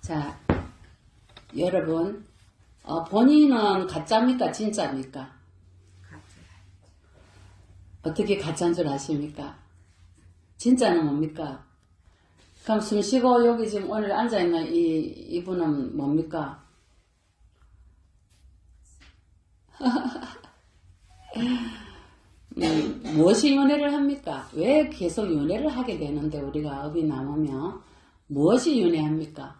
자, 여러분, 본인은 가짜입니까? 진짜입니까? 어떻게 가짜인 줄 아십니까? 진짜는 뭡니까? 그럼 숨 쉬고 여기 지금 오늘 앉아있는 이분은 뭡니까? 무엇이 윤회를 합니까? 왜 계속 윤회를 하게 되는데 우리가 업이 남으면 무엇이 윤회합니까?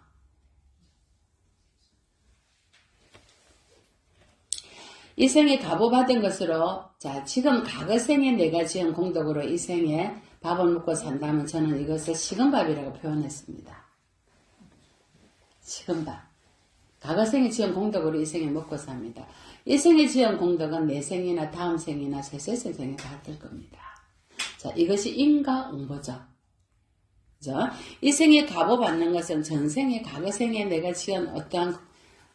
이 생에 가보받은 것으로, 자, 지금 과거생에 내가 지은 공덕으로 이 생에 밥을 먹고 산다면 저는 이것을 식은밥이라고 표현했습니다. 식은밥. 과거생에 지은 공덕으로 이 생에 먹고 삽니다. 이 생에 지은 공덕은 내 생이나 다음 생이나 세세 생에 받을 겁니다. 자, 이것이 인과응보죠. 그죠? 이 생에 가보받는 것은 전생에, 과거생에 내가 지은 어떠한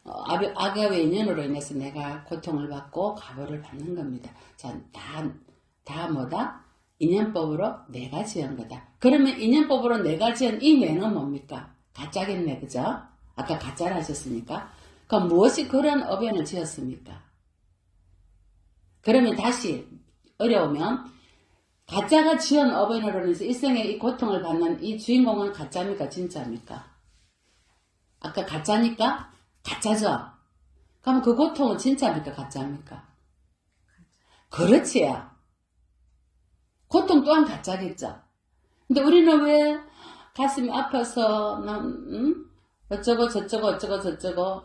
악의 인연으로 인해서 내가 고통을 받고 가보를 받는 겁니다. 자, 다 뭐다? 인연법으로 내가 지은 거다. 그러면 인연법으로 내가 지은 이 뇌는 뭡니까? 가짜겠네, 그죠? 아까 가짜라 하셨으니까. 그럼 무엇이 그런 업연을 지었습니까? 그러면 다시 어려우면 가짜가 지은 업연으로 인해서 일생에 이 고통을 받는 이 주인공은 가짜입니까? 진짜입니까? 아까 가짜니까? 가짜죠? 그럼 그 고통은 진짜입니까? 가짜입니까? 그렇지요. 고통 또한 가짜겠죠. 근데 우리는 왜 가슴이 아파서 어쩌고 저쩌고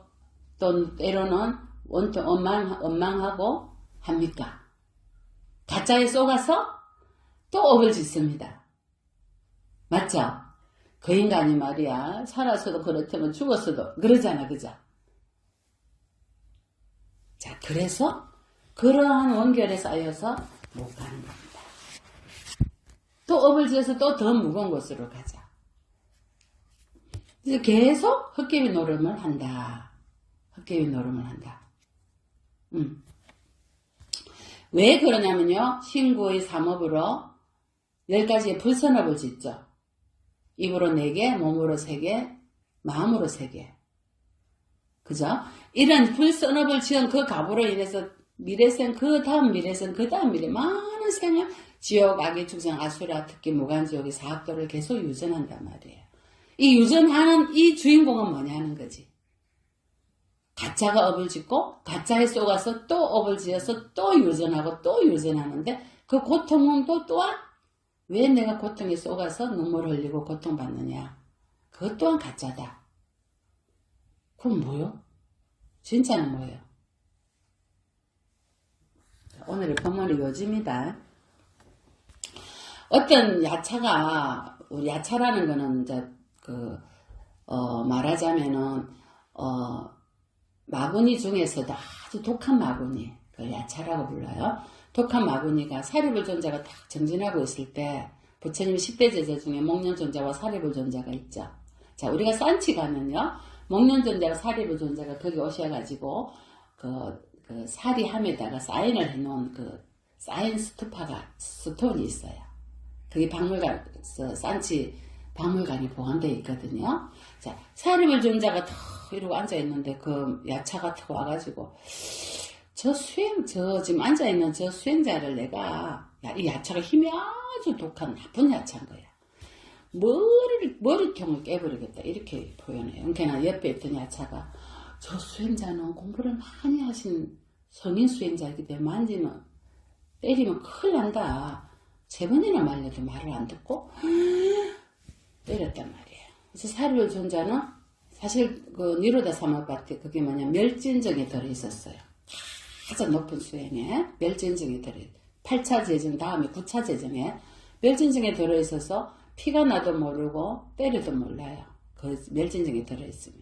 또 때로는 원통 원망하고 합니까? 가짜에 속아서 또 업을 짓습니다. 맞죠? 그 인간이 말이야 살아서도 그렇다면 죽었어도 그러잖아, 그죠? 자, 그래서 그러한 원결에 쌓여서 못 가는 겁니다. 또 업을 지어서 또 더 무거운 곳으로 가자. 그래서 계속 헛개비 노름을 한다. 헛개비 노름을 한다. 왜 그러냐면요. 신구의 삼업으로 10가지의 불선업을 짓죠. 입으로 4개, 몸으로 3개, 마음으로 3개. 그죠? 이런 불선업을 지은 그 가보로 인해서 미래생, 그 다음 미래생, 그 다음 미래 많은 생을 지옥, 악의 축생, 아수라, 특히 무간지옥의 사학도를 계속 유전한단 말이에요. 이 유전하는 이 주인공은 뭐냐는 거지. 가짜가 업을 짓고 가짜에 속아서 또 업을 지어서 또 유전하고 또 유전하는데 그 고통은 또 또한 왜 내가 고통에 속아서 눈물 흘리고 고통받느냐. 그것 또한 가짜다. 그럼 뭐요? 진짜는 뭐예요? 오늘의 본문이 요지입니다. 어떤 야차가, 우리 야차라는 거는 이제 말하자면은 마구니 중에서도 아주 독한 마구니, 그 야차라고 불러요. 독한 마구니가 사리불존자가 딱 정진하고 있을 때 부처님 10대 제자 중에 목련존자와 사리불존자가 있죠. 자, 우리가 산치 가면요. 목련존자와 사리불존자가 거기 오셔가지고 그 사리함에다가 사인을 해놓은 그 사인 스톤이 있어요. 그게 박물관, 산치 박물관에 보관되어 있거든요. 자, 사리불존자가 턱 이러고 앉아있는데 그 야차가 턱 와가지고 저 지금 앉아있는 저 수행자를 내가, 이 야차가 힘이 아주 독한 나쁜 야차인 거야. 머리통을 깨버리겠다. 이렇게 표현해요. 그러니까 옆에 있던 야차가 저 수행자는 공부를 많이 하신 성인 수행자이기 때문에 만지면, 때리면 큰일 난다. 3번이나 말려도 말을 안 듣고 때렸단 말이에요. 그래서 사리불존자는 사실 그 니로다 사마바티 그게 뭐냐 멸진정에 들어있었어요. 가장 높은 수행에 멸진정에 들어있어요. 8차 재정 다음에 9차 재정에 멸진정에 들어있어서 피가 나도 모르고 때려도 몰라요. 그 멸진정에 들어있으면.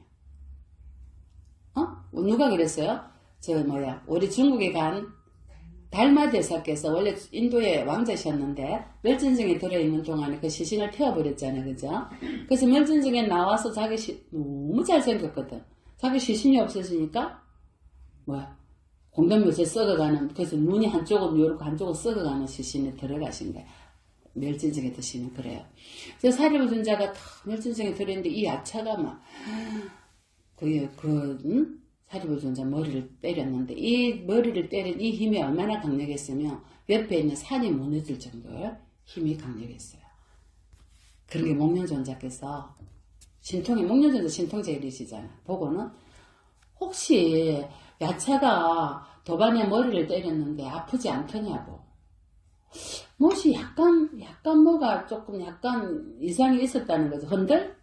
누가 그랬어요? 우리 중국에 간 달마 대사께서 원래 인도의 왕자셨는데 멸진정에 들어있는 동안에 그 시신을 태워버렸잖아요. 그죠? 그래서 멸진정에 나와서 너무 잘생겼거든. 자기 시신이 없어지니까 공동묘지에 썩어가는, 그래서 눈이 한쪽은 요렇고 한쪽은 썩어가는 시신에 들어가신 거야. 멸진증에 드시면 그래요. 그래서 사리부 전자가 다 멸진증에 들어있는데 이 야차가 막 사리부 전자 머리를 때렸는데 이 머리를 때린 이 힘이 얼마나 강력했으면 옆에 있는 산이 무너질 정도의 힘이 강력했어요. 그런 게 목련전자께서 목련전자 신통제일이시잖아. 보고는 혹시 야차가 도반에 머리를 때렸는데 아프지 않더냐고. 뭣이 약간 뭐가 조금 약간 이상이 있었다는 거죠. 흔들?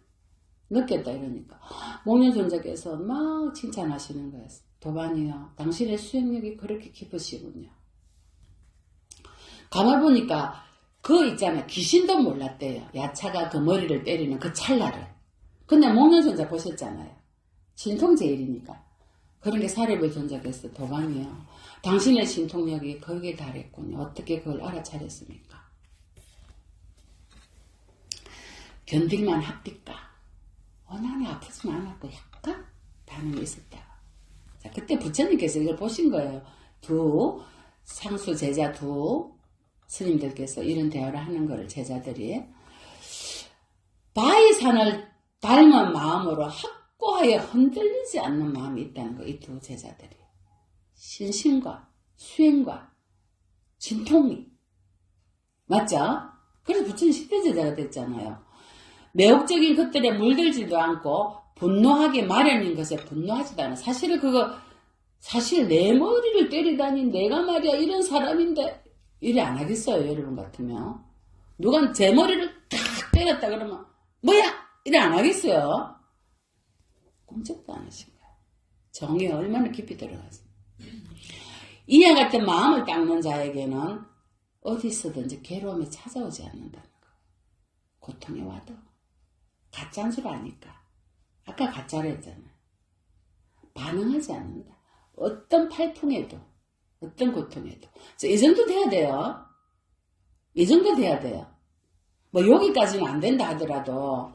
느꼈다 이러니까. 목련전자께서 막 칭찬하시는 거예요. 도반이요. 당신의 수행력이 그렇게 깊으시군요. 가만보니까 있잖아요. 귀신도 몰랐대요. 야차가 그 머리를 때리는 그 찰나를. 근데 목련전자 보셨잖아요. 신통제일이니까. 그런 게 사례부 전자께서 도반이요. 당신의 신통력이 거기에 달했군요. 어떻게 그걸 알아차렸습니까? 견딜만 합니까? 나는 아프지만 않았고 약간 반응이 있었다. 자, 그때 부처님께서 이걸 보신 거예요. 상수 제자 스님들께서 이런 대화를 하는 거를 제자들이 바위산을 닮은 마음으로 확고하게 흔들리지 않는 마음이 있다는 거. 이 두 제자들이 신심과 수행과 진통이 맞죠? 그래서 부처님 10대 제자가 됐잖아요. 매혹적인 것들에 물들지도 않고 분노하기 마련인 것에 분노하지도 않아. 사실 내 머리를 때리다니 내가 말이야 이런 사람인데 이래 안 하겠어요. 여러분 같으면 누가 제 머리를 딱 때렸다 그러면 뭐야 이래 안 하겠어요. 꿈쩍도 안 하신 거예요. 정이 얼마나 깊이 들어갔어요. 이와 같은 마음을 닦는 자에게는 어디서든지 괴로움이 찾아오지 않는다는 거. 고통이 와도 가짜인 줄 아니까. 아까 가짜로 했잖아요. 반응하지 않는다. 어떤 팔풍에도 어떤 고통에도. 이 정도 돼야 돼요. 이 정도 돼야 돼요. 뭐 여기까지는 안 된다 하더라도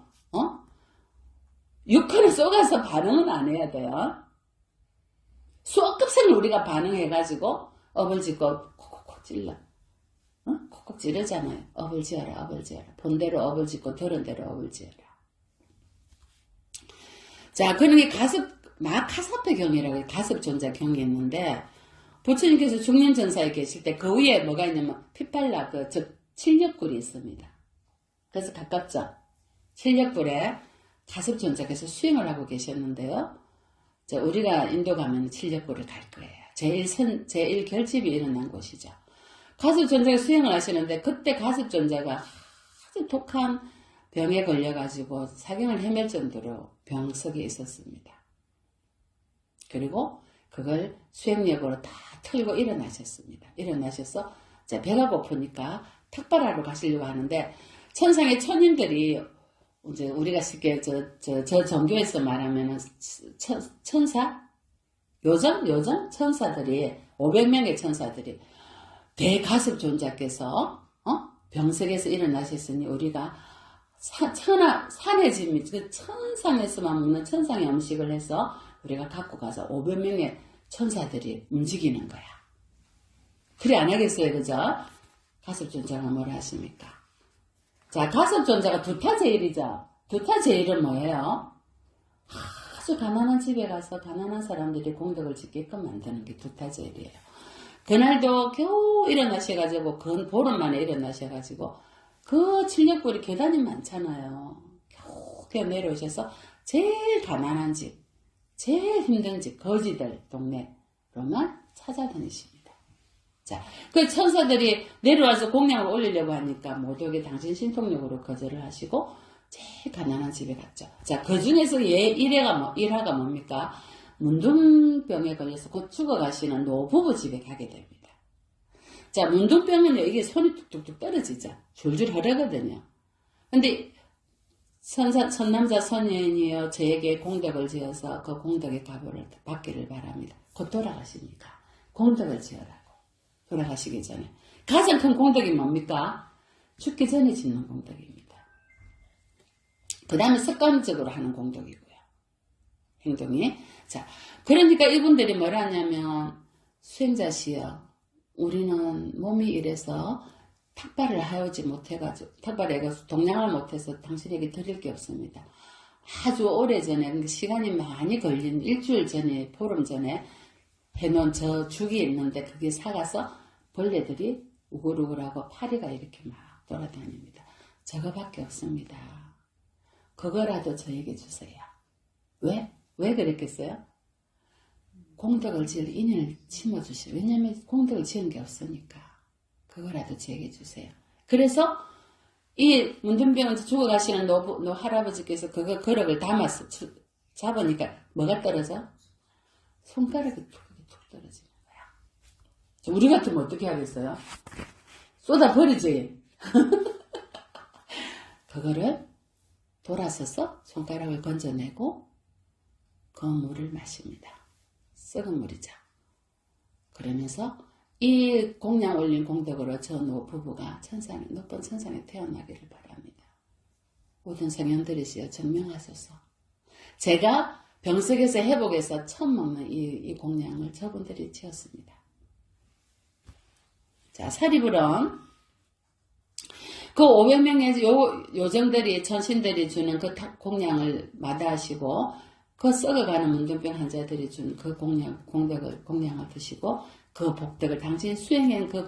6회를 쏘가서 반응은 안 해야 돼요. 수억급생을 우리가 반응해가지고 업을 짓고 콕콕콕 찔러. 콕콕 찌르잖아요. 업을 지어라 업을 지어라. 본대로 업을 짓고 들은 대로 업을 지어라. 자, 그러니 마카사페 경이라고 해요. 가습존자 경이 있는데 부처님께서 중년전사에 계실 때 그 위에 뭐가 있냐면 피팔라 즉 칠력불이 있습니다. 그래서 가깝죠. 칠력불에 가습존자께서 수행을 하고 계셨는데요. 우리가 인도 가면 칠력불을 갈 거예요. 제일 결집이 일어난 곳이죠. 가습존자가 수행을 하시는데 그때 가습존자가 아주 독한 병에 걸려가지고 사경을 헤맬 정도로 병석에 있었습니다. 그리고 그걸 수행력으로 다 털고 일어나셨습니다. 일어나셔서 배가 고프니까 탁발하러 가시려고 하는데 천상의 천인들이 이제 우리가 쉽게 저 정교에서 말하면은 천사? 요정? 천사들이 500명의 천사들이 대가습존자께서 병석에서 일어나셨으니 우리가 산의 짐, 그 천상에서만 먹는 천상의 음식을 해서 우리가 갖고 가서 500명의 천사들이 움직이는 거야. 그래 안 하겠어요, 그죠? 가습존자가 뭐라 하십니까? 자, 가습존자가 두타제일이죠. 두타제일은 뭐예요? 아주 가난한 집에 가서 가난한 사람들이 공덕을 짓게끔 만드는 게 두타제일이에요. 그날도 겨우 일어나셔가지고 보름 만에 일어나셔가지고 그 칠력불이 계단이 많잖아요. 겨우 내려오셔서 제일 가난한 집, 제일 힘든 집, 거지들 동네로만 찾아다니십니다. 자, 그 천사들이 내려와서 공양을 올리려고 하니까 못 오게 당신 신통력으로 거절을 하시고 제일 가난한 집에 갔죠. 자, 그 중에서 일화가 뭡니까? 문둥병에 걸려서 곧 죽어가시는 노부부 집에 가게 됩니다. 자, 문둥병은요, 이게 손이 뚝뚝뚝 떨어지죠. 줄줄 흐르거든요. 근데 선남자 선녀인이요, 저에게 공덕을 지어서 그 공덕의 값을 받기를 바랍니다. 곧 돌아가십니까? 공덕을 지어라고. 돌아가시기 전에. 가장 큰 공덕이 뭡니까? 죽기 전에 짓는 공덕입니다. 그 다음에 습관적으로 하는 공덕이고요. 행동이. 자, 그러니까 이분들이 뭐라 하냐면, 수행자시여, 우리는 몸이 이래서 탁발을 하지 못해가지고, 탁발해가지고 동냥을 못해서 당신에게 드릴 게 없습니다. 아주 오래전에, 시간이 많이 걸린 일주일 전에, 보름 전에 해놓은 저 죽이 있는데 그게 사가서 벌레들이 우글우글하고 파리가 이렇게 막 돌아다닙니다. 저거밖에 없습니다. 그거라도 저에게 주세요. 왜? 왜 그랬겠어요? 공덕을 지을 인연을 심어주시오. 왜냐면 공덕을 지은 게 없으니까. 그거라도 저에게 주세요. 그래서 이 문둥병에서 죽어가시는 노 할아버지께서 그거 그릇을 담아서 잡으니까 뭐가 떨어져? 손가락이 툭 떨어지는 거야. 우리 같으면 어떻게 하겠어요? 쏟아 버리지. 그거를 돌아서서 손가락을 건져내고 그 물을 마십니다. 썩은 물이죠. 그러면서 이 공양 올린 공덕으로 저 부부가 높은 천상에 태어나기를 바랍니다. 모든 성현들이시여 증명하소서. 제가 병석에서 회복해서 처음 먹는 이 공양을 저분들이 지었습니다. 자, 사리불은 그 500명의 요정들이, 천신들이 주는 그 공양을 마다하시고, 그 썩어가는 문둥병 환자들이 준 그 공양을 드시고, 그 복덕을, 당신이 수행한 그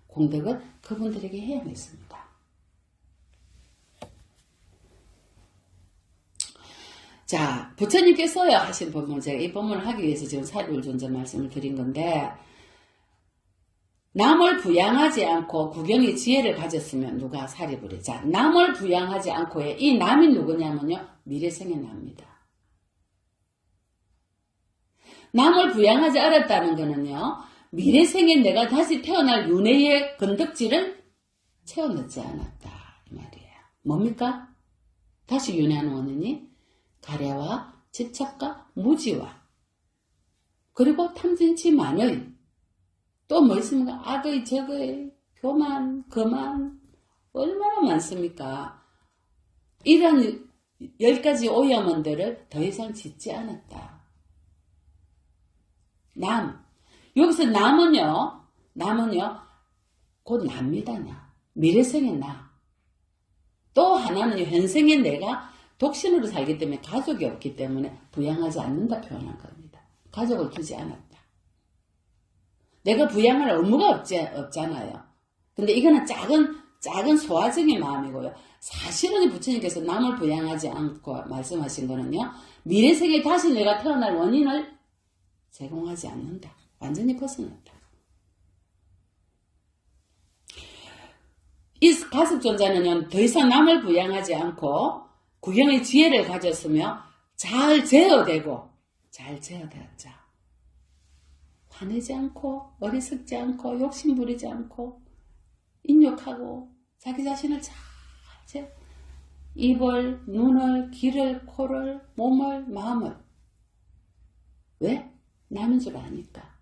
공덕을 그분들에게 해야겠습니다. 자, 부처님께서요 하신 법문, 제가 이 법문을 하기 위해서 지금 사리불 존재 말씀을 드린 건데, 남을 부양하지 않고 구경의 지혜를 가졌으면 누가 사리불이. 자, 남을 부양하지 않고의 이 남이 누구냐면요, 미래생의 남입니다. 남을 부양하지 않았다는 거는요, 미래생에 내가 다시 태어날 윤회의 건덕지를 채워넣지 않았다 이 말이에요. 뭡니까? 다시 윤회하는 원인이 가래와 집착과 무지와 그리고 탐진치만의 또 뭐 있습니까? 악의, 적의, 교만, 거만 얼마나 많습니까? 이런 10가지 오염원들을 더 이상 짓지 않았다. 여기서 남은요 곧 납니다. 미래생의 나. 또 하나는 현생의 내가 독신으로 살기 때문에 가족이 없기 때문에 부양하지 않는다 표현한 겁니다. 가족을 두지 않았다. 내가 부양할 의무가 없잖아요. 근데 이거는 작은 소화적인 마음이고요. 사실은 부처님께서 남을 부양하지 않고 말씀하신 거는요, 미래생에 다시 내가 태어날 원인을 제공하지 않는다. 완전히 벗어났다. 이 가습존자는요, 더 이상 남을 부양하지 않고 구경의 지혜를 가졌으며 잘 제어되었죠. 화내지 않고 어리석지 않고 욕심 부리지 않고 인욕하고 자기 자신을 잘 입을, 눈을, 귀를, 코를, 몸을, 마음을. 왜? 남인 줄 아니까.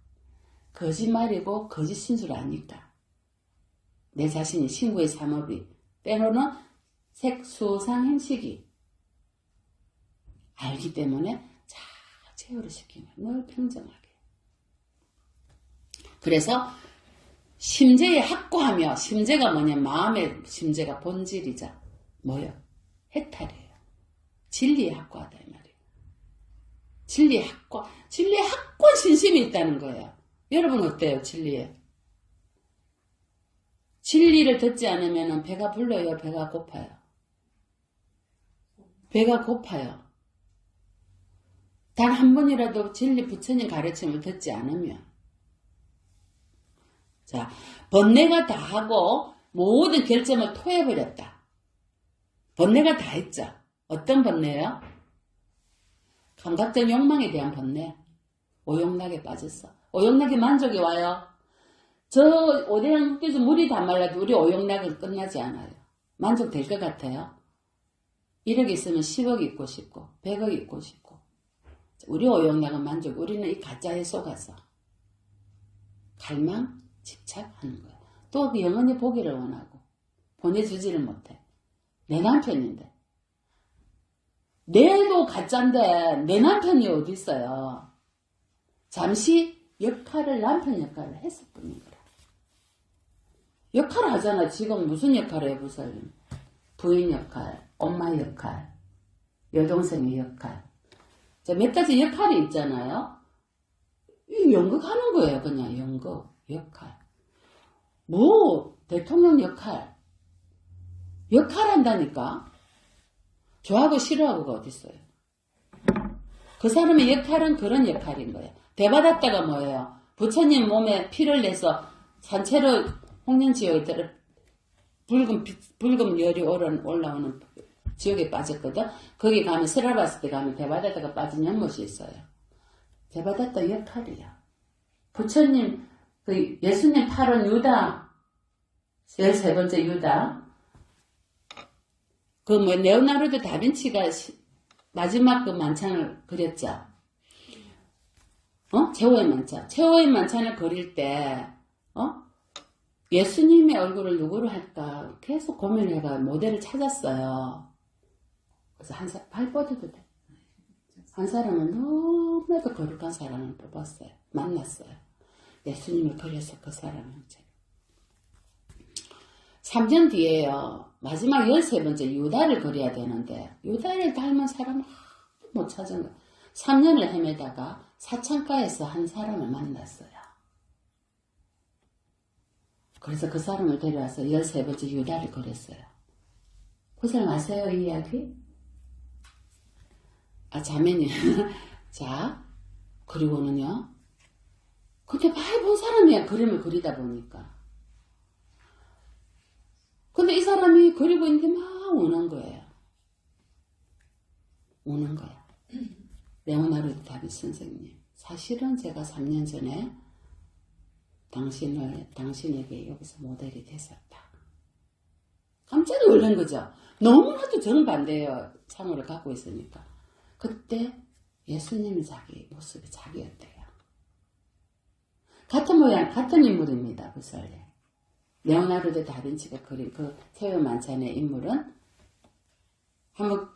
거짓말이고 거짓인 줄 아니까. 내 자신이 신구의 삼업이 때로는 색수상 행식이 알기 때문에 잘 제어를 시키는 늘 평정하게. 그래서 심재에 확고하며, 심재가 뭐냐, 마음의 심재가 본질이자 뭐요? 해탈이에요. 진리에 확고하다 이 말이에요. 진리에 확고한 신심이 있다는 거예요. 여러분 어때요? 진리를 듣지 않으면 배가 불러요? 배가 고파요? 배가 고파요. 단 한 번이라도 진리 부처님 가르침을 듣지 않으면. 자, 번뇌가 다 하고 모든 결점을 토해버렸다. 번뇌가 다 했죠. 어떤 번뇌요? 감각적 욕망에 대한 번뇌. 오욕락에 빠졌어. 오욕락에 만족이 와요. 저 오대양 묵대에서 물이 다 말라도 우리 오욕락은 끝나지 않아요. 만족될 것 같아요. 1억 있으면 10억 있고 싶고 100억 있고 싶고. 우리 오욕락은 만족. 우리는 이 가짜에 속아서 갈망, 집착하는 거예요. 또 영원히 보기를 원하고 보내주지를 못해. 내 남편인데. 내도 가짜인데 내 남편이 어디 있어요. 잠시 남편 역할을 했을 뿐인 거라. 역할 하잖아. 지금 무슨 역할을 해, 부살님? 부인 역할, 엄마 역할, 여동생의 역할. 자, 몇 가지 역할이 있잖아요. 이 연극하는 거예요. 그냥 연극, 역할. 뭐 대통령 역할 한다니까. 좋아하고 싫어하고가 어딨어요. 그 사람의 역할은 그런 역할인 거예요. 대받았다가 뭐예요? 부처님 몸에 피를 내서 산채로 홍련지옥에 들어 붉은 열이 올라오는 지옥에 빠졌거든. 거기 가면 스라바스 때 가면 대받았다가 빠진 연못이 있어요. 대받았다 역할이야. 부처님 그 예수님 팔은 유다 13번째 유다 그 뭐 레오나르도 다빈치가 마지막 그 만찬을 그렸죠. 최후의 만찬. 최후의 만찬을 그릴 때 예수님의 얼굴을 누구로 할까 계속 고민해가 모델을 찾았어요. 그래서 발 뻗어도 돼. 한 사람은 너무나도 거룩한 사람을 뽑았어요. 만났어요. 예수님을 그려서 그 사람 형제. 3년 뒤에요. 마지막 13번째 유다를 그려야 되는데 유다를 닮은 사람을 못 찾은 거예요. 3년을 헤매다가 사창가에서 한 사람을 만났어요. 그래서 그 사람을 데려와서 13번째 유다를 그렸어요. 그 사람 아세요? 이 이야기? 자매님. 자, 그리고는요. 근데 많이 본 사람이야. 그림을 그리다 보니까. 근데 이 사람이 그리고 있는데 막 우는 거예요. 우는 거야. 레오나르도 다빈치 선생님. 사실은 제가 3년 전에 당신에게 여기서 모델이 됐었다. 깜짝 놀란 거죠. 너무나도 저는 반대예요. 상호를 갖고 있으니까. 그때 예수님이 자기 모습이 자기였대요. 같은 모양, 같은 인물입니다. 그 설에. 레오나르도 다빈치가 그린 그 태요 만찬의 인물은 한번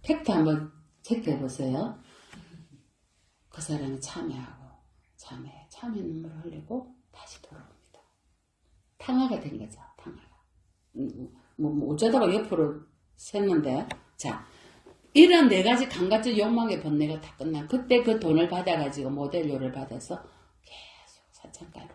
팩트 한번 체크해 보세요. 그 사람이 참회하고 참회 눈물을 흘리고 다시 돌아옵니다. 탕화가 된 거죠. 탕화가. 어쩌다가 옆으로 샜는데 자 이런 4가지 감각적 욕망의 번뇌가 다 끝나. 그때 그 돈을 받아가지고 모델료를 받아서 계속 사창가로.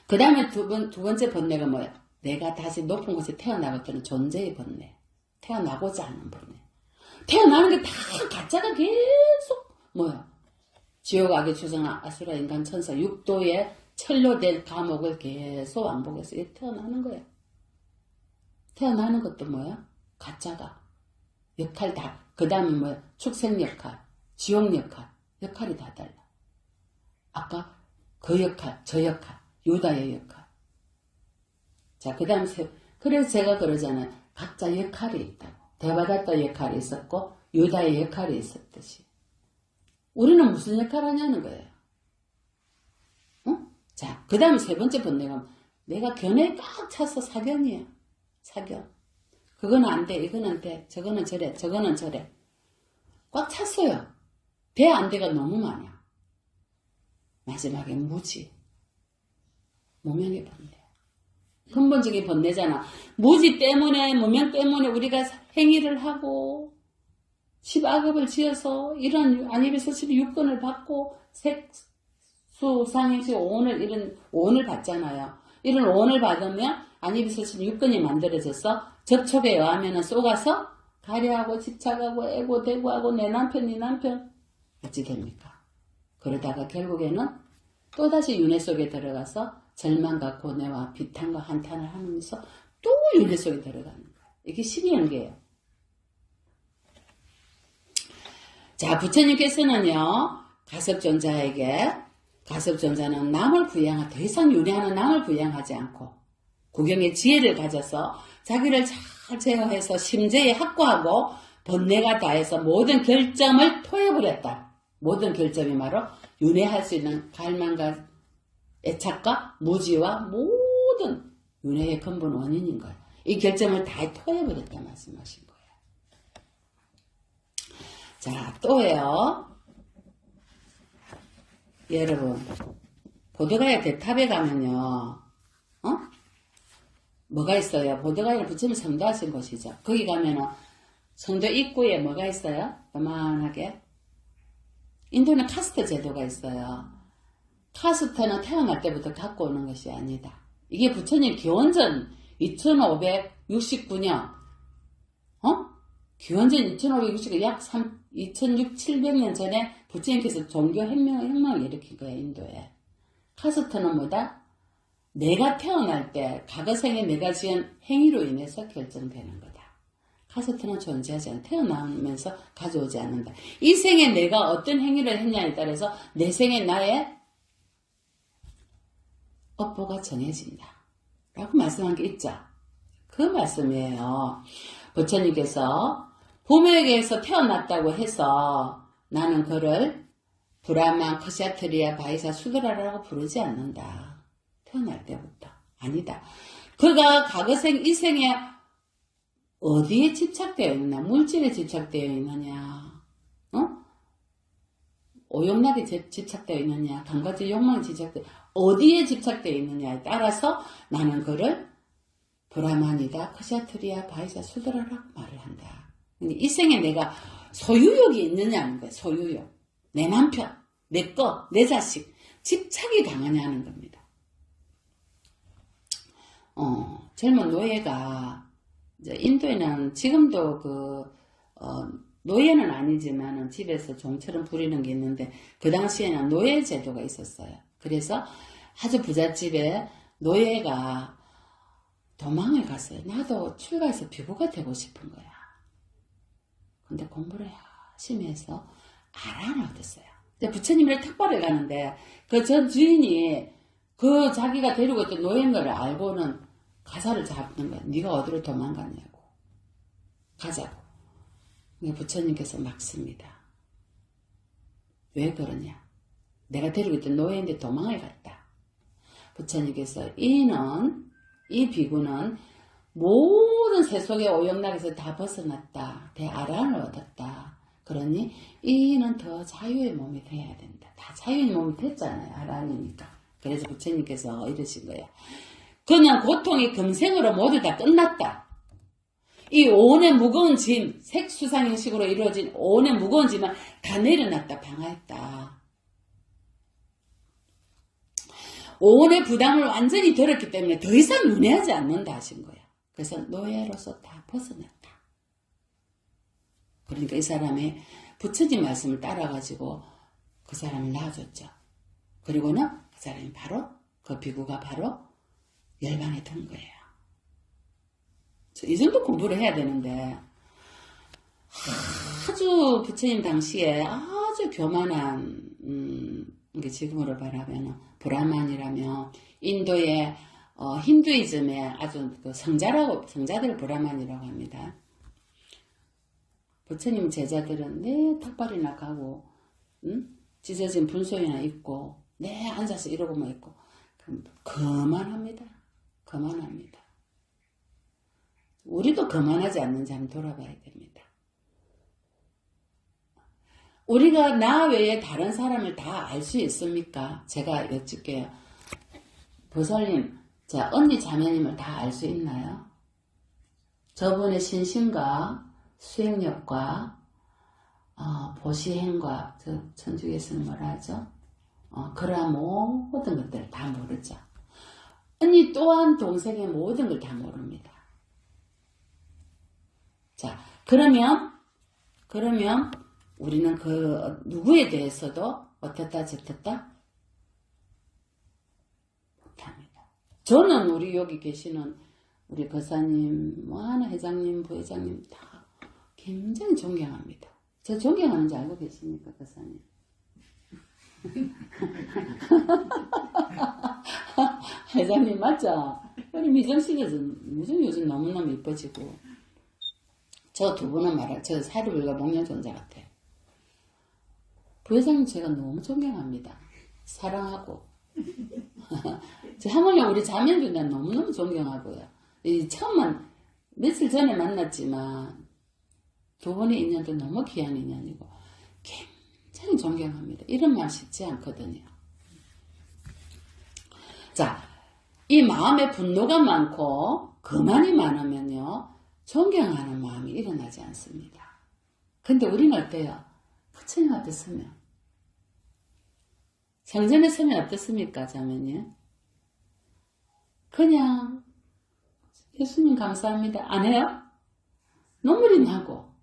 그 다음에 두 번째 번뇌가 뭐야? 내가 다시 높은 곳에 태어나거든. 존재의 번뇌. 태어나고자 하는 번뇌. 태어나는 게 다 가짜가 계속 뭐야? 지옥, 악의 주성, 아수라, 인간, 천사, 6도에 철로된 감옥을 계속 왕복해서 태어나는 거야. 태어나는 것도 뭐야? 가짜가. 역할 다. 그 다음에 뭐야? 축생 역할, 지옥 역할이 다 달라. 아까 그 역할, 저 역할. 유다의 역할. 자, 그 다음, 그래서 제가 그러잖아요. 각자 역할이 있다고. 대받았다 역할이 있었고, 유다의 역할이 있었듯이. 우리는 무슨 역할 하냐는 거예요. 자, 그 다음 3번째 번뇌가, 내가 견해에 꽉 차서 사견이야. 사견. 그거는 안 돼, 이거는 안 돼, 저거는 저래, 저거는 저래. 꽉 찼어요. 돼, 안 돼가 너무 많아. 마지막에 무지. 무명의 번뇌. 근본적인 번뇌잖아. 무지 때문에, 무명 때문에 우리가 행위를 하고, 10악업을 지어서 이런 안입에서 육건을 받고, 색수, 상행시, 오온을, 이런 오온을 받잖아요. 이런 오온을 받으면 안입에서 육건이 만들어져서 접촉에 의하면 쏘가서 가려하고 집착하고 애고 대고하고 내 남편, 네 남편. 어찌 됩니까? 그러다가 결국에는 또다시 윤회 속에 들어가서 절망과 고뇌와 비탄과 한탄을 하면서 또 윤회 속에 들어가는 거예요. 이게 12연계예요. 자, 부처님께서는요, 가섭존자는 남을 부양하, 더 이상 윤회하는 남을 부양하지 않고, 구경의 지혜를 가져서 자기를 잘 제어해서 심재에 확고하고, 번뇌가 다해서 모든 결점을 토해버렸다. 모든 결점이 바로 윤회할 수 있는 갈망과 애착과 무지와 모든 윤회의 근본 원인인 거예요. 이 결점을 다 토해버렸다 말씀하신 거예요. 자, 또예요. 여러분, 보드가야 대탑에 가면요, 뭐가 있어요? 보드가야를 부처님 성도하신 곳이죠. 거기 가면은 성도 입구에 뭐가 있어요? 요만하게. 인도는 카스트 제도가 있어요. 카스트는 태어날 때부터 갖고 오는 것이 아니다. 이게 부처님 기원전 2569년, 기원전 2569년, 약 2600년 전에 부처님께서 종교 혁명을 일으킨 거예요, 인도에. 카스트는 뭐다? 내가 태어날 때, 과거생에 내가 지은 행위로 인해서 결정되는 거다. 카스트는 존재하지 않아. 태어나면서 가져오지 않는다. 이 생에 내가 어떤 행위를 했냐에 따라서 내 생에 나의 업보가 정해진다. 라고 말씀한 게 있죠. 그 말씀이에요. 부처님께서 부모에게서 태어났다고 해서 나는 그를 브라만, 크샤트리아, 바이사, 수드라라고 부르지 않는다. 태어날 때부터. 아니다. 그가 과거생, 이 생에 어디에 집착되어 있나? 물질에 집착되어 있느냐? 오용락에 집착되어 있느냐? 강가지 욕망에 집착되어 어디에 집착되어 있느냐에 따라서 나는 그를 브라만이다, 크샤트리아, 바이사, 수드라라고 말을 한다. 이 생에 내가 소유욕이 있느냐는 거예요. 소유욕. 내 남편, 내 거, 내 자식. 집착이 강하냐는 겁니다. 젊은 노예가 이제 인도에는 지금도 노예는 아니지만은 집에서 종처럼 부리는 게 있는데 그 당시에는 노예 제도가 있었어요. 그래서 아주 부잣집에 노예가 도망을 갔어요. 나도 출가해서 비구가 되고 싶은 거야. 근데 공부를 열심히 해서 아란을 얻었어요. 부처님을 탁발을 가는데 그 전 주인이 그 자기가 데리고 있던 노예인 걸 알고는 가사를 잡는 거야. 네가 어디로 도망갔냐고. 가자고. 부처님께서 막습니다. 왜 그러냐. 내가 데리고 있던 노예인데 도망을 갔다. 부처님께서 이 비구는 모든 세속의 오용락에서 다 벗어났다. 대아란을 얻었다. 그러니 이는 더 자유의 몸이 돼야 된다. 다 자유의 몸이 됐잖아요. 아란이니까. 그래서 부처님께서 이러신 거예요. 그냥 고통이 금생으로 모두 다 끝났다. 이 오온의 무거운 짐, 색수상 형식으로 이루어진 오온의 무거운 짐은 다 내려놨다. 방하했다. 오온의 부담을 완전히 덜었기 때문에 더 이상 윤회하지 않는다 하신 거예요. 그래서 노예로서 다 벗어났다. 그러니까 이 사람이 부처님 말씀을 따라가지고 그 사람을 낳아줬죠. 그리고는 그 사람이 바로 그 비구가 바로 열반에 든 거예요. 이 정도 공부를 해야 되는데 아주 부처님 당시에 아주 교만한 이게 지금으로 말하면 브라만이라면 인도의 힌두이즘의 아주 그 성자들을 브라만이라고 합니다. 부처님 제자들은 내 탁발이나 가고 찢어진 분소이나 입고 내 앉아서 이러고만 있고 거만합니다. 거만합니다. 우리도 거만하지 않는지 한번 돌아봐야 됩니다. 우리가 나 외에 다른 사람을 다 알 수 있습니까? 제가 여쭙게요. 보살님, 자, 언니 자매님을 다 알 수 있나요? 저분의 신심과 수행력과 보시행과 천주교에서는 뭐라 하죠? 그러한 모든 것들을 다 모르죠. 언니 또한 동생의 모든 걸 다 모릅니다. 자, 그러면 우리는 그 누구에 대해서도 어떻다 저떻다 못합니다. 저는 우리 여기 계시는 우리 거사님, 하나 회장님, 부회장님 다 굉장히 존경합니다. 저 존경하는지 알고 계십니까, 거사님? 회장님 맞죠? 우리 미정씨가 요즘 너무너무 이뻐지고 저 두 분은 저 사리불과 목련존자 같아요. 부회장님 제가 너무 존경합니다. 사랑하고 하물며 우리 자매들 난 너무너무 존경하고요. 처음만 며칠 전에 만났지만 두 분의 인연도 너무 귀한 인연이고 굉장히 존경합니다. 이런 말 쉽지 않거든요. 자, 이 마음에 분노가 많고 거만이 많으면요, 존경하는 마음이 일어나지 않습니다. 근데 우리는 어때요? 부처님 앞에 서면, 성전에 서면 어떻습니까, 자매님? 그냥 예수님 감사합니다 안 해요? 눈물이 나고.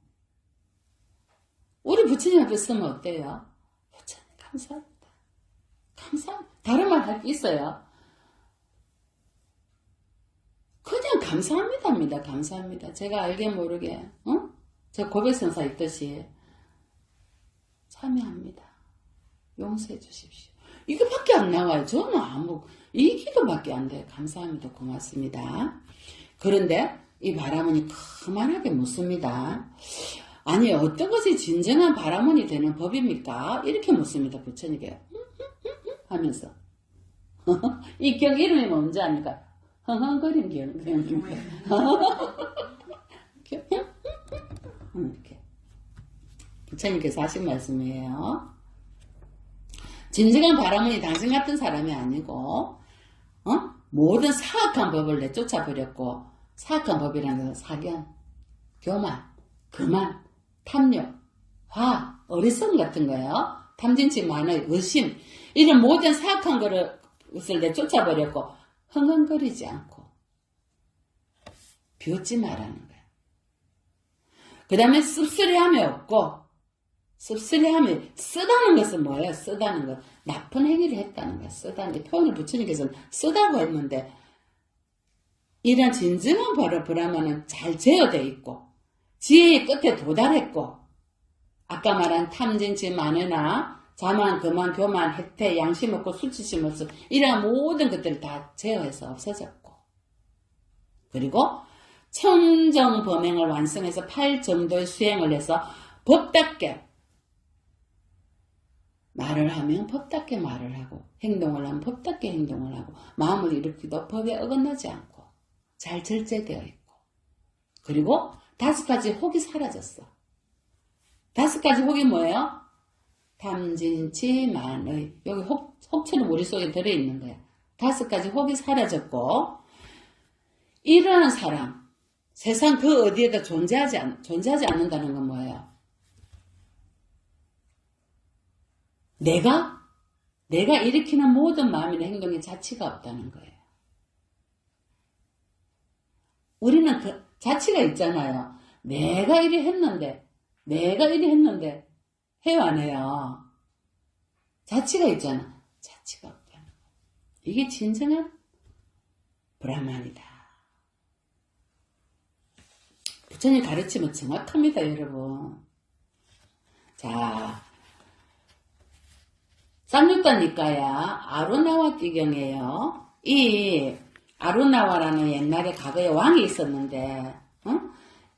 우리 부처님 앞에 서면 어때요? 부처님 감사합니다. 감사합니다. 다른 말 할 게 있어요? 그냥 감사합니다입니다. 감사합니다. 제가 알게 모르게, 제가 고백성사 있듯이 참여합니다. 용서해 주십시오. 이거밖에 안 나와요. 저는 이 기도밖에 안 돼요. 감사합니다. 고맙습니다. 그런데 이 바라문이 그만하게 묻습니다. 아니, 어떤 것이 진정한 바라문이 되는 법입니까? 이렇게 묻습니다. 부처님께. 하면서. 이 경 이름이 뭔지 아닙니까? 흥흥거림 경입니다. 이렇게. 부처님께서 하신 말씀이에요. 진정한 바라문이 당신 같은 사람이 아니고, 모든 사악한 법을 내쫓아버렸고, 사악한 법이라는 것은 사견, 교만, 거만, 탐욕, 화, 어리석음 같은 거예요. 탐진치, 만의, 의심, 이런 모든 사악한 것을 내쫓아버렸고, 흥흥거리지 않고, 비웃지 말라는 거예요. 그 다음에 씁쓸해함이 없고, 씁쓸해함이, 쓰다는 것은 뭐예요? 쓰다는 것. 나쁜 행위를 했다는 거예요. 쓰다는 것. 표현을 부처님께서는 쓰다고 했는데, 이런 진정한 브라만은 잘 제어되어 있고, 지혜의 끝에 도달했고, 아까 말한 탐진치, 만회나, 자만, 거만, 교만, 혜태, 양심 없고, 수치심 없어, 이런 모든 것들을 다 제어해서 없어졌고, 그리고 청정범행을 완성해서 8정도의 수행을 해서 법답게 말을 하면 법답게 말을 하고, 행동을 하면 법답게 행동을 하고, 마음을 일으키도 법에 어긋나지 않고, 잘 절제되어 있고, 그리고 5가지 혹이 사라졌어. 5가지 혹이 뭐예요? 탐진치, 만의, 여기 혹처럼 우리 속에 들어있는 거야. 5가지 혹이 사라졌고, 이러한 사람, 세상 그 어디에도 존재하지 않는다는 건 뭐예요? 내가 일으키는 모든 마음이나 행동에 자치가 없다는 거예요. 우리는 그 자치가 있잖아요. 내가 이리 했는데 해요, 안 해요? 자치가 있잖아. 자치가 없다는 거예요. 이게 진정한 브라만이다. 부처님 가르침은 정확합니다, 여러분. 자, 쌍육단 니까야 아루나와 띠경이에요. 이 아루나와라는 옛날에 과거에 왕이 있었는데,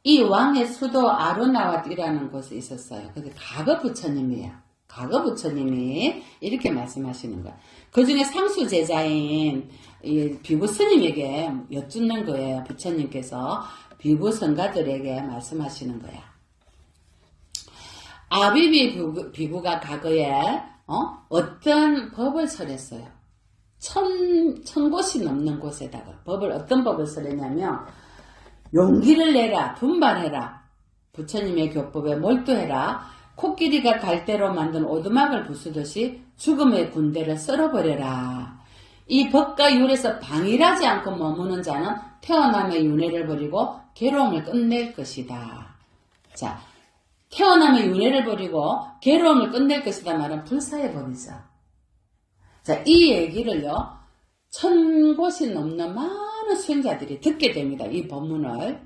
이 왕의 수도 아루나와띠라는 곳에 있었어요. 근데 과거 부처님이야. 과거 부처님이 이렇게 말씀하시는 거야. 그 중에 상수 제자인 이 비구 스님에게 여쭙는 거예요. 부처님께서 비구 성가들에게 말씀하시는 거야. 아비비 비구가 과거에 어떤 법을 설했어요. 천 곳이 넘는 곳에다가 어떤 법을 설했냐면, 용기를 내라, 분발해라, 부처님의 교법에 몰두해라, 코끼리가 갈대로 만든 오두막을 부수듯이 죽음의 군대를 썰어버려라. 이 법과 율에서 방일하지 않고 머무는 자는 태어남의 윤회를 버리고 괴로움을 끝낼 것이다. 자, 태어남의 윤회를 버리고 괴로움을 끝낼 것이다 말은 불사해버리죠. 자, 이 얘기를요, 1000곳이 넘는 많은 수행자들이 듣게 됩니다. 이 법문을.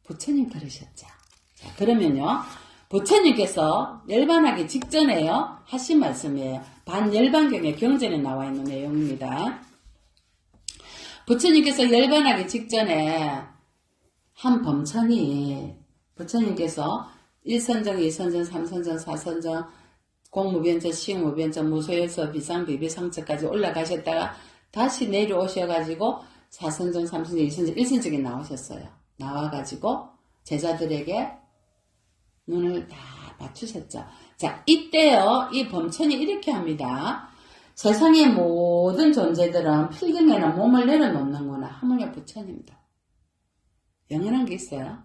부처님 들으셨죠? 자, 그러면요, 부처님께서 열반하기 직전에요, 하신 말씀이에요. 반열반경의 경전에 나와 있는 내용입니다. 부처님께서 열반하기 직전에 한 범천이, 부처님께서 1선정, 2선정, 3선정, 4선정, 공무변정, 시무변정, 무소에서 비상비비상처까지 올라가셨다가 다시 내려오셔가지고 4선정, 3선정, 2선정, 1선정에 나오셨어요. 나와가지고 제자들에게 눈을 다 맞추셨죠. 자, 이때요, 이 범천이 이렇게 합니다. 세상의 모든 존재들은 필경에는 몸을 내려놓는구나. 하물며 부처님도. 영원한 게 있어요.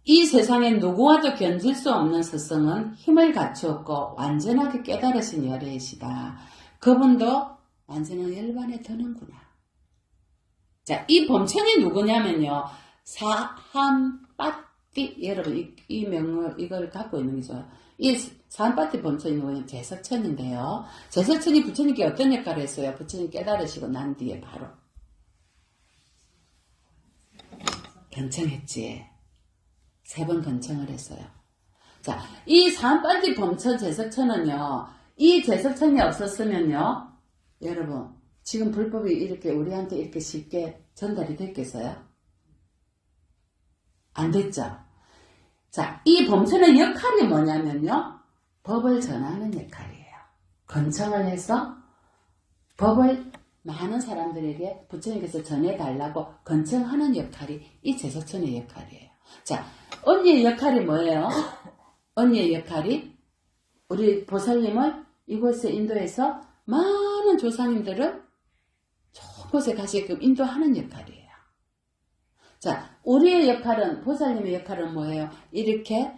이 세상에 누구와도 견질 수 없는 스승은 힘을 갖추었고 완전하게 깨달으신 열애이시다. 그분도 완전한 열반에 드는구나. 자, 이 범천이 누구냐면요. 사한빠띠. 여러분, 이 명을, 이걸 갖고 있는 게 좋아요. 이 사한빠띠 범천이 누구냐면 제석천인데요. 제석천이 부처님께 어떤 역할을 했어요? 부처님 깨달으시고 난 뒤에 바로. 견청했지. 3번 견청을 했어요. 자, 이 사한빠띠 범천 제석천은요. 이 제석천이 없었으면요. 여러분, 지금 불법이 이렇게 우리한테 이렇게 쉽게 전달이 됐겠어요? 안 됐죠? 자, 이 범천의 역할이 뭐냐면요. 법을 전하는 역할이에요. 건청을 해서 법을 많은 사람들에게 부처님께서 전해달라고 건청하는 역할이 이 제석천의 역할이에요. 자, 언니의 역할이 뭐예요? 언니의 역할이 우리 보살님을 이곳에 인도해서 많은 조상님들을 좋은 곳에 가게끔 인도하는 역할이에요. 자, 우리의 역할은, 보살님의 역할은 뭐예요? 이렇게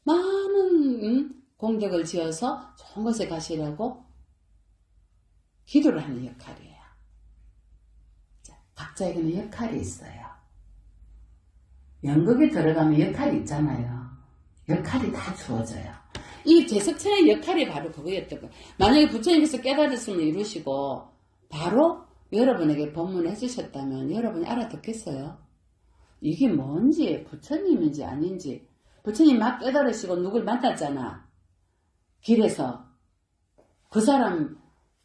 많은 공덕을 지어서 좋은 곳에 가시라고 기도를 하는 역할이에요. 자, 각자에게는 역할이 있어요. 연극에 들어가면 역할이 있잖아요. 역할이 다 주어져요. 이 제석천의 역할이 바로 그거였던 거예요. 만약에 부처님께서 깨달았음을 이루시고 바로 여러분에게 법문해 주셨다면 여러분이 알아듣겠어요? 이게 뭔지, 부처님인지 아닌지. 부처님 막 깨달으시고 누굴 만났잖아. 길에서. 그 사람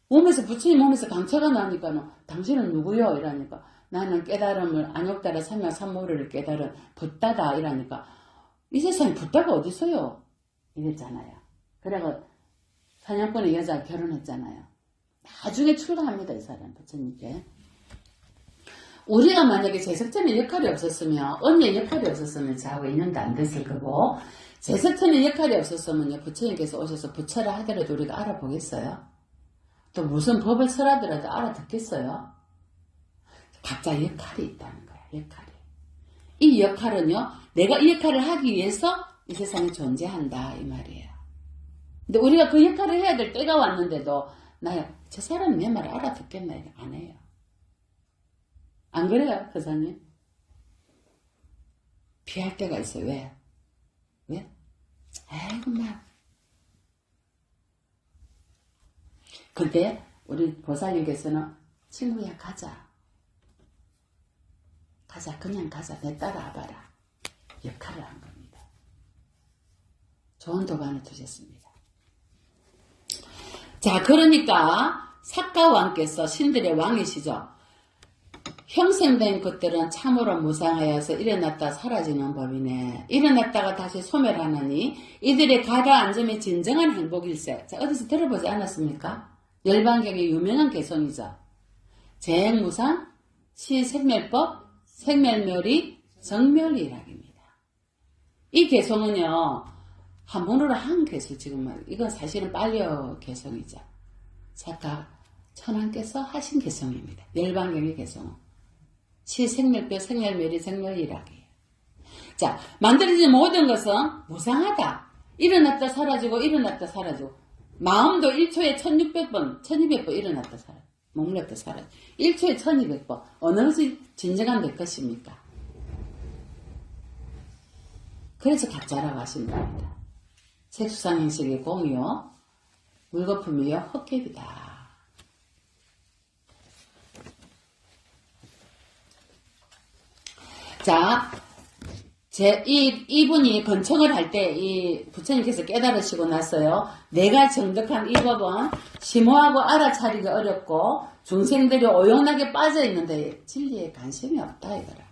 몸에서, 부처님 몸에서 강체가 나니까 당신은 누구요? 이러니까 나는 깨달음을 안욕따라 삼양 삼모를 깨달은 붓다다. 이러니까 이 세상에 붓다가 어디 있어요? 이랬잖아요. 그래가 사냥꾼의 여자 결혼했잖아요. 나중에 출가합니다. 이 사람 부처님께. 우리가 만약에 제석천의 역할이 없었으면, 언니의 역할이 없었으면 저하고 인연도 안 됐을 거고, 제석천의 역할이 없었으면 부처님께서 오셔서 부처라 하더라도 우리가 알아보겠어요? 또 무슨 법을 설하더라도 알아듣겠어요? 각자 역할이 있다는 거야. 역할이. 이 역할은요, 내가 이 역할을 하기 위해서 이 세상에 존재한다 이 말이에요. 근데 우리가 그 역할을 해야 될 때가 왔는데도 저 사람 내 말 알아듣겠나? 안 해요. 안 그래요, 교사님? 피할 때가 있어요. 왜? 왜? 아이고 막. 근데 우리 보살님께서는 친구야 가자. 가자, 그냥 가자. 내 따라와봐라. 역할을 한 겁니다. 좋은 도반을 두셨습니다. 자, 그러니까 사가왕께서 신들의 왕이시죠. 형성된 것들은 참으로 무상하여서 일어났다 사라지는 법이네. 일어났다가 다시 소멸하느니 이들의 가라앉음이 진정한 행복일세. 자, 어디서 들어보지 않았습니까? 열반경의 유명한 개성이죠. 재행무상, 시생멸법, 생멸멸이 정멸이락입니다. 이 개성은요, 한문으로 한 개성 지금 이건 사실은 빨려 개성이죠. 작가 천황께서 하신 개성입니다. 열반경의 개성은 시생멸법, 생멸멸이 정멸이락이에요. 자, 만들어진 모든 것은 무상하다. 일어났다 사라지고 일어났다 사라지고 마음도 1초에 1600번, 1200번 일어났다 사라지고 몸렸다 사라지고 1초에 1200번 어느 것이 진정한 내 것입니까? 그래서 가짜라고 하신 겁니다. 색수상행식의 공이요, 물거품이요, 헛개비다. 자, 이분이 건청을 할 때, 이 부처님께서 깨달으시고 나서요, 내가 정득한 이 법은 심오하고 알아차리기 어렵고, 중생들이 오용나게 빠져있는데, 진리에 관심이 없다, 이거라.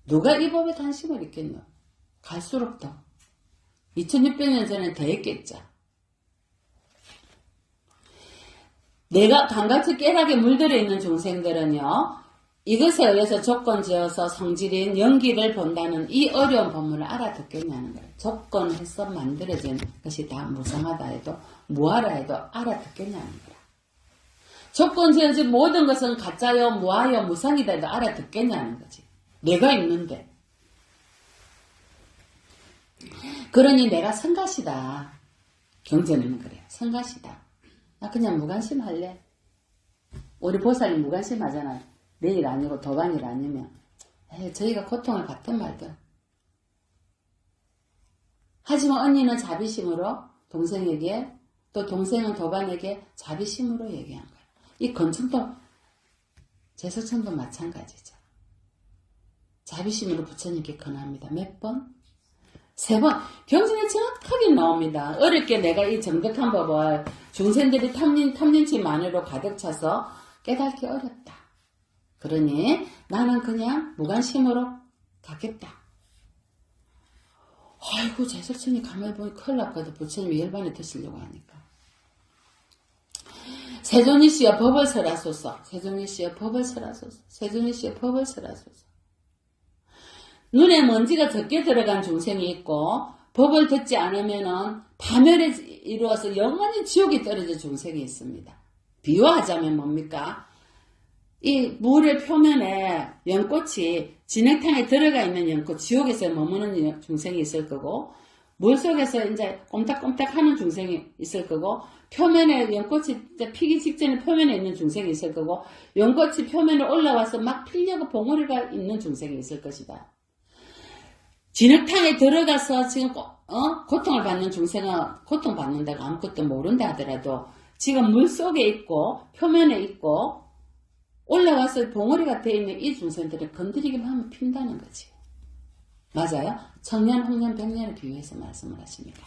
누가 이 법에 관심을 있겠노? 갈수록 더. 2600년 전에 더 했겠죠. 내가 감같이 깨락에 물들어 있는 중생들은요, 이것에 의해서 조건 지어서 성질인 연기를 본다는 이 어려운 법문을 알아듣겠냐는 거예요. 조건해서 만들어진 것이 다 무상하다 해도 무하라 해도 알아듣겠냐는 거예요. 조건 지어진 모든 것은 가짜요 무하요 무상이다 해도 알아듣겠냐는 거지. 내가 있는데. 그러니 내가 성가시다. 경전에는 그래요. 성가시다. 나 그냥 무관심 할래. 우리 보살님 무관심 하잖아요. 내일 아니고 도반일 아니면 저희가 고통을 받든 말든. 하지만 언니는 자비심으로 동생에게 또 동생은 도반에게 자비심으로 얘기한 거예요. 이 건청도 제소청도 마찬가지죠. 자비심으로 부처님께 권합니다. 몇 번? 3번. 경전에 정확하게 나옵니다. 어렵게 내가 이 정득한 법을 중생들이 탐진치만으로 가득 차서 깨닫기 어렵다. 그러니 나는 그냥 무관심으로 가겠다. 아이고 제설천이 가만히 보니 큰일 났거든. 부처님이 열반에 드시려고 하니까. 세존이시여 법을 설하소서. 세존이시여 법을 설하소서. 세존이시여 법을 설하소서. 눈에 먼지가 적게 들어간 중생이 있고 법을 듣지 않으면은 파멸에 이루어서 영원히 지옥에 떨어질 중생이 있습니다. 비유하자면 뭡니까? 이 물의 표면에 연꽃이 진흙탕에 들어가 있는 연꽃, 지옥에서 머무는 중생이 있을 거고 물속에서 이제 꼼딱꼼딱 하는 중생이 있을 거고 표면에 연꽃이 피기 직전에 표면에 있는 중생이 있을 거고 연꽃이 표면에 올라와서 막 피려고 봉우리가 있는 중생이 있을 것이다. 진흙탕에 들어가서 지금 고통을 받는 중생은 고통받는다고 아무것도 모른다 하더라도 지금 물속에 있고 표면에 있고 올라와서 봉우리가 되어 있는 이 중생들을 건드리기만 하면 핀다는 거지. 맞아요? 청년, 홍년, 백년을 비유해서 말씀을 하십니다.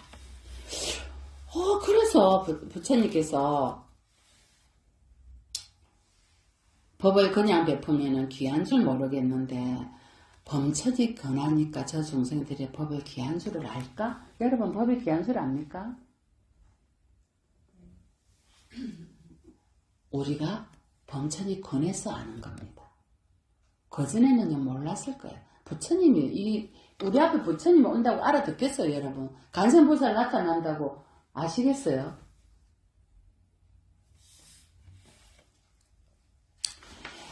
그래서 부처님께서 법을 그냥 베푸면 귀한 줄 모르겠는데 범처지 권하니까 저 중생들의 법을 귀한 줄을 알까? 여러분 법이 귀한 줄 압니까? 우리가 범천이 권해서 아는 겁니다. 그전에는요 몰랐을 거예요. 부처님이 우리 앞에 부처님이 온다고 알아듣겠어요, 여러분? 간선보살 나타난다고 아시겠어요?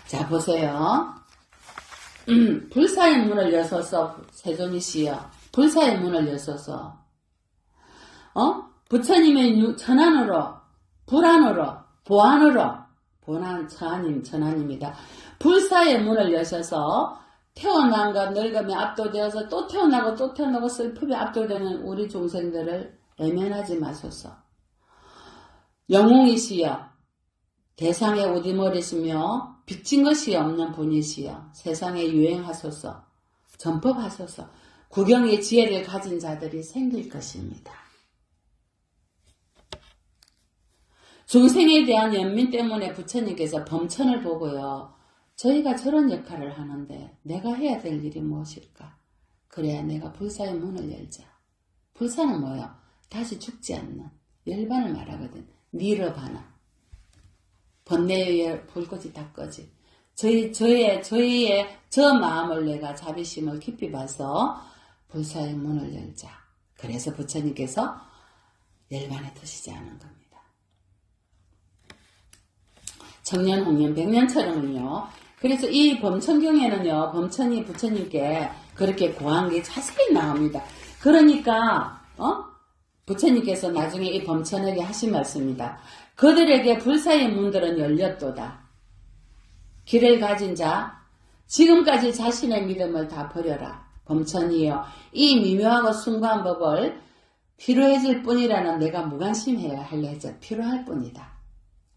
자 보세요. 불사의 문을 여서서 세존이시여 불사의 문을 여서서 부처님의 천안으로 불안으로 보안으로 보안 천안입니다. 불사의 문을 여셔서 태어난과 늙음에 압도되어서 또 태어나고 또 태어나고 슬픔에 압도되는 우리 중생들을 외면하지 마소서. 영웅이시여 대상의 우디머리시며 빚진 것이 없는 분이시여 세상에 유행하소서. 전법하소서. 구경의 지혜를 가진 자들이 생길 것입니다. 중생에 대한 연민 때문에 부처님께서 범천을 보고요. 저희가 저런 역할을 하는데 내가 해야 될 일이 무엇일까? 그래야 내가 불사의 문을 열자. 불사는 뭐예요? 다시 죽지 않는 열반을 말하거든. 니르바나. 번뇌의 불꽃이 다 꺼지. 저희의 저 마음을 내가 자비심을 깊이 봐서 불사의 문을 열자. 그래서 부처님께서 열반에 드시지 않은 겁니다. 청년, 홍년, 백년처럼은요. 그래서 이 범천경에는요. 범천이 부처님께 그렇게 고한 게 자세히 나옵니다. 그러니까 부처님께서 나중에 이 범천에게 하신 말씀입니다. 그들에게 불사의 문들은 열렸도다. 길을 가진 자 지금까지 자신의 믿음을 다 버려라. 범천이여 이 미묘하고 숭고한 법을 필요해질 뿐이라는 내가 무관심해야 할 해적 필요할 뿐이다.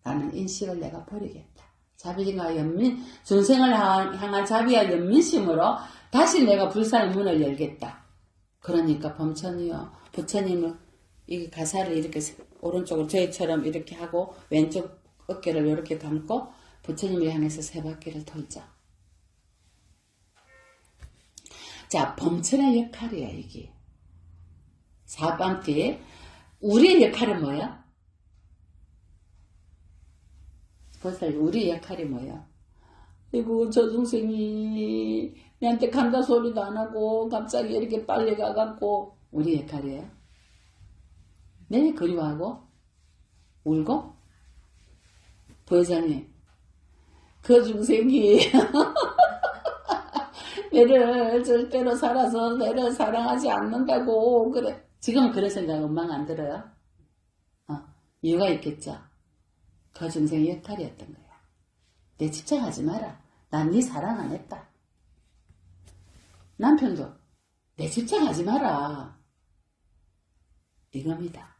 라는 인식을 내가 버리겠다. 자비와 연민, 중생을 향한 자비와 연민심으로 다시 내가 불사의 문을 열겠다. 그러니까 범천이요. 부처님은 이 가사를 이렇게 오른쪽으로 저희처럼 이렇게 하고 왼쪽 어깨를 이렇게 감고 부처님을 향해서 3바퀴를 돌자. 자, 범천의 역할이야 이게. 4바퀴. 우리의 역할은 뭐야? 보살 우리 역할이 뭐야? 아이고 저 동생이 내한테 간다 소리도 안 하고 갑자기 이렇게 빨리 가갖고 우리 역할이에요. 내 그리워하고 울고 부회장님 그 중생이 내를 절대로 살아서 내를 사랑하지 않는다고 그래. 지금은 그런 생각 엄마가 안 들어요? 이유가 있겠죠. 그 중생의 역할이었던 거야. 내 집착하지 마라. 난 네 사랑 안 했다. 남편도 내 집착하지 마라. 이겁니다.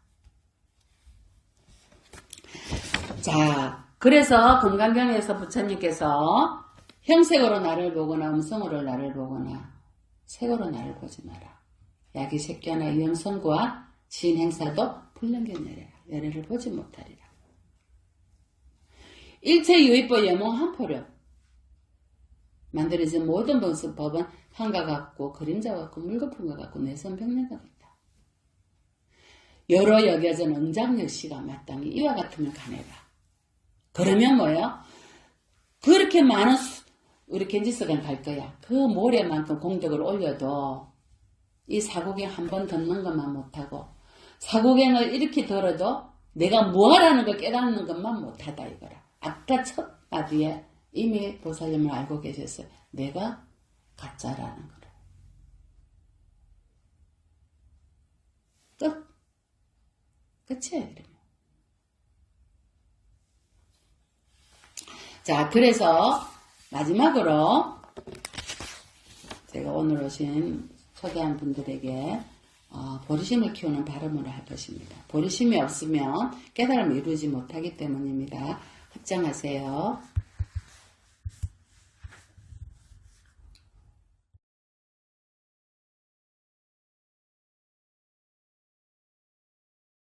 자, 그래서 금강경에서 부처님께서 형색으로 나를 보거나 음성으로 나를 보거나 색으로 나를 보지 마라. 야기 색견나 위험선과 지인 행사도 불능견열애라. 열애를 보지 못하리라. 일체 유의법 여몽 한포력 만들어진 모든 법은 한과 같고 그림자 같고 물거품과 같고 내선병렬과 같다. 여러 여겨진 응장역시가 마땅히 이와 같으면 가내라. 그러면 뭐예요? 그렇게 많은 우리 겐지스간 갈 거야. 그 모래만큼 공덕을 올려도 이 사고경 한 번 듣는 것만 못하고 사고경을 이렇게 들어도 내가 뭐하라는 걸 깨닫는 것만 못하다 이거라. 아까 첫 마디에 이미 보살님을 알고 계셨어요. 내가 가짜라는 거를. 끝. 끝이에요. 그러면. 자, 그래서 마지막으로 제가 오늘 오신 초대한 분들에게 보리심을 키우는 발음으로 할 것입니다. 보리심이 없으면 깨달음을 이루지 못하기 때문입니다. 합장하세요.